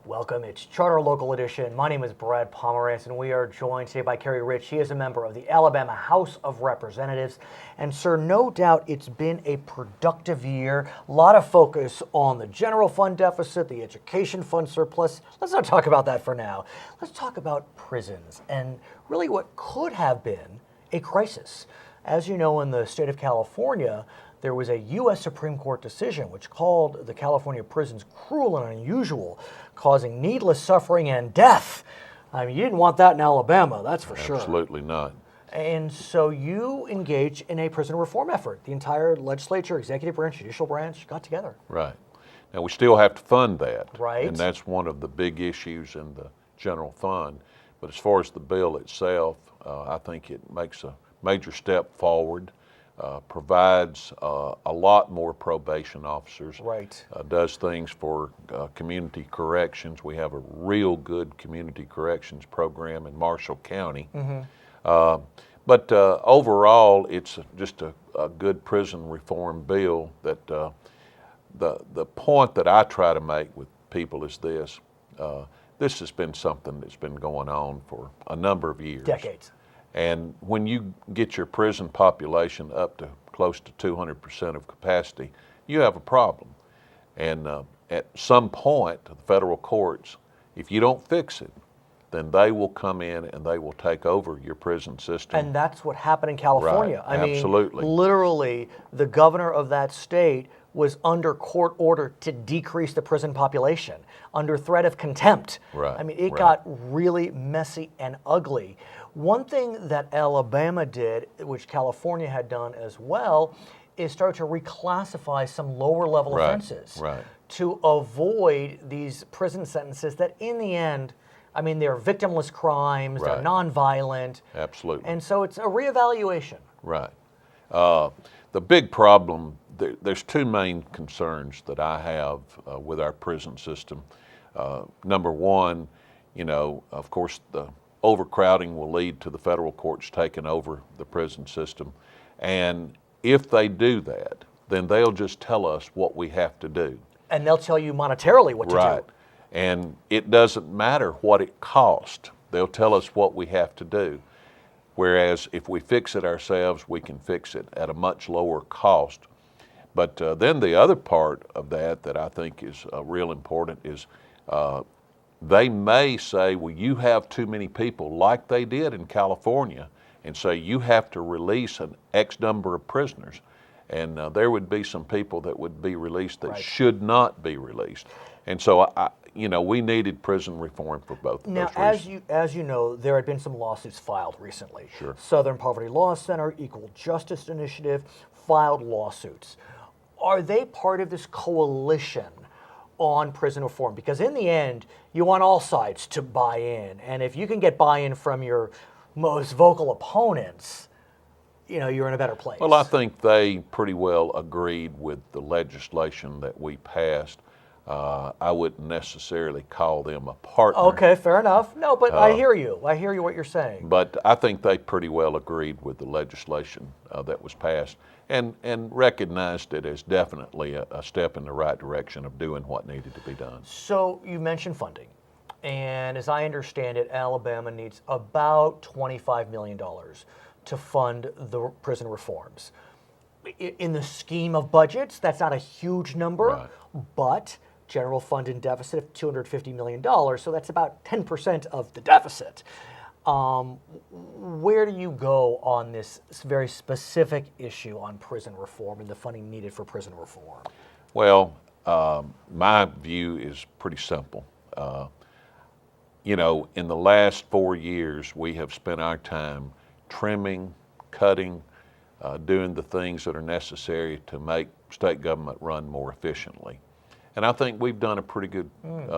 Welcome. It's Charter Local Edition. My name is Brad Pomerance, and we are joined today by Kerry Rich. He is a member of the Alabama House of Representatives. And, sir, no doubt it's been a productive year. A lot of focus on the general fund deficit, the education fund surplus. Let's not talk about that for now. Let's talk about prisons and really what could have been a crisis. As you know, in the state of California, there was a U.S. Supreme Court decision which called the California prisons cruel and unusual, causing needless suffering and death. I mean, you didn't want that in Alabama, that's for sure. Absolutely not. And so you engage in a prison reform effort. The entire legislature, executive branch, judicial branch got together. Right. Now, we still have to fund that. Right. And that's one of the big issues in the general fund. But as far as the bill itself, I think it makes a major step forward. Provides a lot more probation officers. Right. Does things for community corrections. We have a real good community corrections program in Marshall County. Mm-hmm. But overall, it's just a good prison reform bill. That the point that I try to make with people is this. This has been something that's been going on for a number of years. Decades. And when you get your prison population up to close to 200% of capacity, you have a problem. And at some point, the federal courts, if you don't fix it, then they will come in and they will take over your prison system. And that's what happened in California. Right, I absolutely. mean, literally, the governor of that state was under court order to decrease the prison population under threat of contempt. Right, I mean, it right. got really messy and ugly. One thing that Alabama did, which California had done as well, is start to reclassify some lower level offenses to avoid these prison sentences that in the end, I mean, they're victimless crimes, they're nonviolent. Absolutely. And so it's a reevaluation. Right. The big problem, there's two main concerns that I have with our prison system. Number one, of course, the overcrowding will lead to the federal courts taking over the prison system. And if they do that, then they'll just tell us what we have to do. And they'll tell you monetarily what to Right. do. And it doesn't matter what it costs. They'll tell us what we have to do. Whereas if we fix it ourselves, we can fix it at a much lower cost. But then the other part of that I think is real important is they may say, well, you have too many people, like they did in California, and say you have to release an X number of prisoners. And there would be some people that would be released that should not be released. And so, we needed prison reform for both of those reasons. Now, as you know, there had been some lawsuits filed recently. Sure. Southern Poverty Law Center, Equal Justice Initiative filed lawsuits. Are they part of this coalition on prison reform? Because in the end, you want all sides to buy in. And if you can get buy-in from your most vocal opponents, you're in a better place. Well, I think they pretty well agreed with the legislation that we passed. I wouldn't necessarily call them a partner. Okay, fair enough. No, but I hear you. I hear you what you're saying. But I think they pretty well agreed with the legislation that was passed and recognized it as definitely a step in the right direction of doing what needed to be done. So you mentioned funding. And as I understand it, Alabama needs about $25 million to fund the prison reforms. In the scheme of budgets, that's not a huge number, but general fund and deficit of $250 million, so that's about 10% of the deficit. Where do you go on this very specific issue on prison reform and the funding needed for prison reform? Well, my view is pretty simple. In the last 4 years, we have spent our time trimming, cutting, doing the things that are necessary to make state government run more efficiently. And I think we've done a pretty good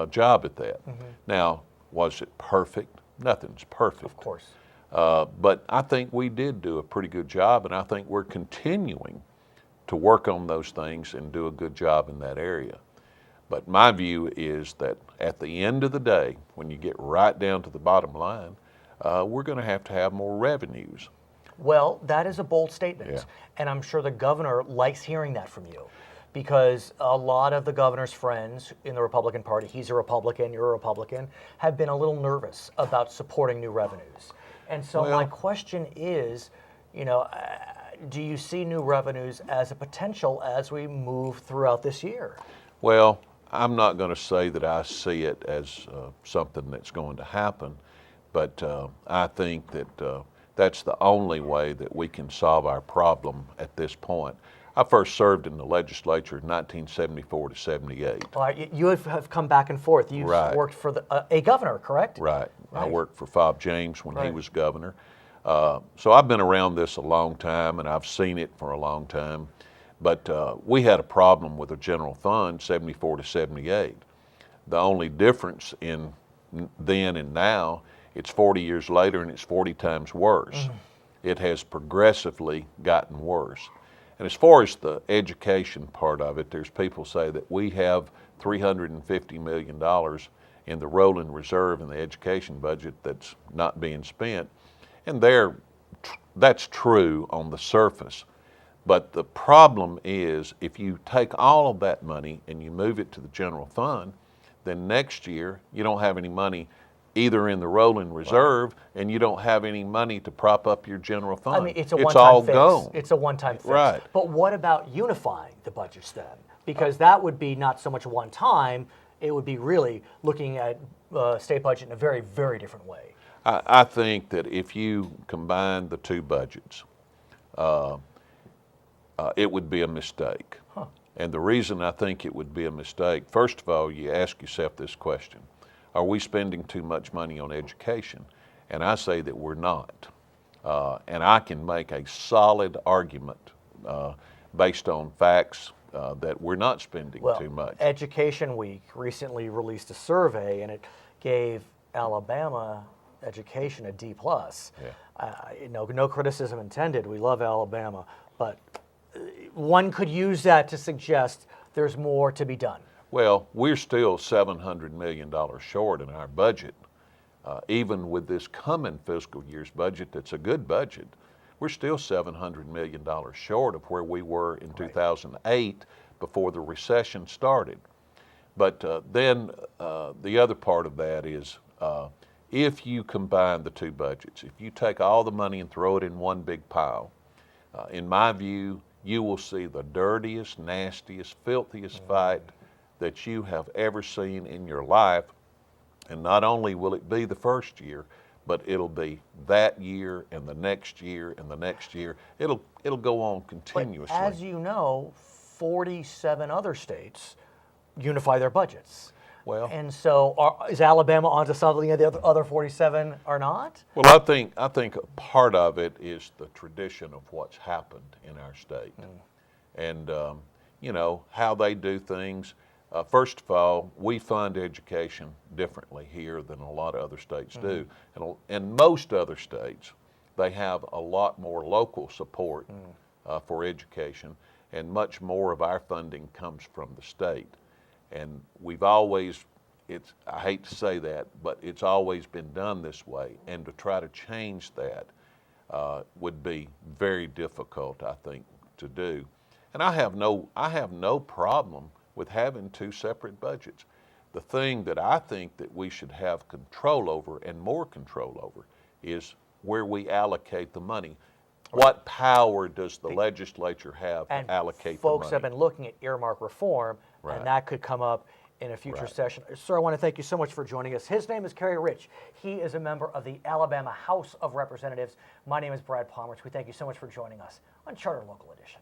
job at that. Mm-hmm. Now, was it perfect? Nothing's perfect. Of course. But I think we did do a pretty good job, and I think we're continuing to work on those things and do a good job in that area. But my view is that at the end of the day, when you get right down to the bottom line, we're going to have more revenues. Well, that is a bold statement, Yeah. and I'm sure the governor likes hearing that from you. because a lot of the governor's friends in the Republican Party, he's a Republican, you're a Republican, have been a little nervous about supporting new revenues. And so my question is, do you see new revenues as a potential as we move throughout this year? Well, I'm not going to say that I see it as something that's going to happen, but I think that that's the only way that we can solve our problem at this point. I first served in the legislature in 1974 to 78. Well, you have come back and forth. You've worked for a governor, correct? Right. I worked for Fob James when he was governor. So I've been around this a long time, and I've seen it for a long time. But we had a problem with the general fund 74 to 78. The only difference in then and now, it's 40 years later and it's 40 times worse. It has progressively gotten worse. And as far as the education part of it, there's people say that we have $350 million in the rolling reserve in the education budget that's not being spent. And that's true on the surface. But the problem is if you take all of that money and you move it to the general fund, then next year you don't have any money either in the rolling reserve, and you don't have any money to prop up your general fund. I mean, it's a all one-time fix. gone. It's a one-time fix. Right. But what about unifying the budgets then? Because that would be not so much one time, it would be really looking at state budget in a very, very different way. I think that if you combine the two budgets, it would be a mistake. And the reason I think it would be a mistake, first of all, you ask yourself this question: are we spending too much money on education? And I say that we're not. And I can make a solid argument based on facts that we're not spending too much. Education Week recently released a survey, and it gave Alabama education a D+. No criticism intended. We love Alabama, but one could use that to suggest there's more to be done. Well, we're still $700 million short in our budget. Even with this coming fiscal year's budget, that's a good budget, we're still $700 million short of where we were in 2008 before the recession started. But then the other part of that is if you combine the two budgets, if you take all the money and throw it in one big pile, in my view, you will see the dirtiest, nastiest, filthiest fight that you have ever seen in your life. And not only will it be the first year, but it'll be that year and the next year and the next year. It'll go on continuously. But as you know, 47 other states unify their budgets. Well, and so is Alabama onto something that the other 47 are not? Well, I think part of it is the tradition of what's happened in our state. And, how they do things. First of all, we fund education differently here than a lot of other states do. And in most other states, they have a lot more local support for education, and much more of our funding comes from the state. And we've always, I hate to say that, but it's always been done this way. And to try to change that would be very difficult, I think, to do. And I have no problem with having two separate budgets. The thing that I think that we should have control over, and more control over, is where we allocate the money. What power does the legislature have to allocate the money? Folks have been looking at earmark reform, and that could come up in a future session. Sir, I want to thank you so much for joining us. His name is Kerry Rich. He is a member of the Alabama House of Representatives. My name is Brad Pomerance. We thank you so much for joining us on Charter Local Edition.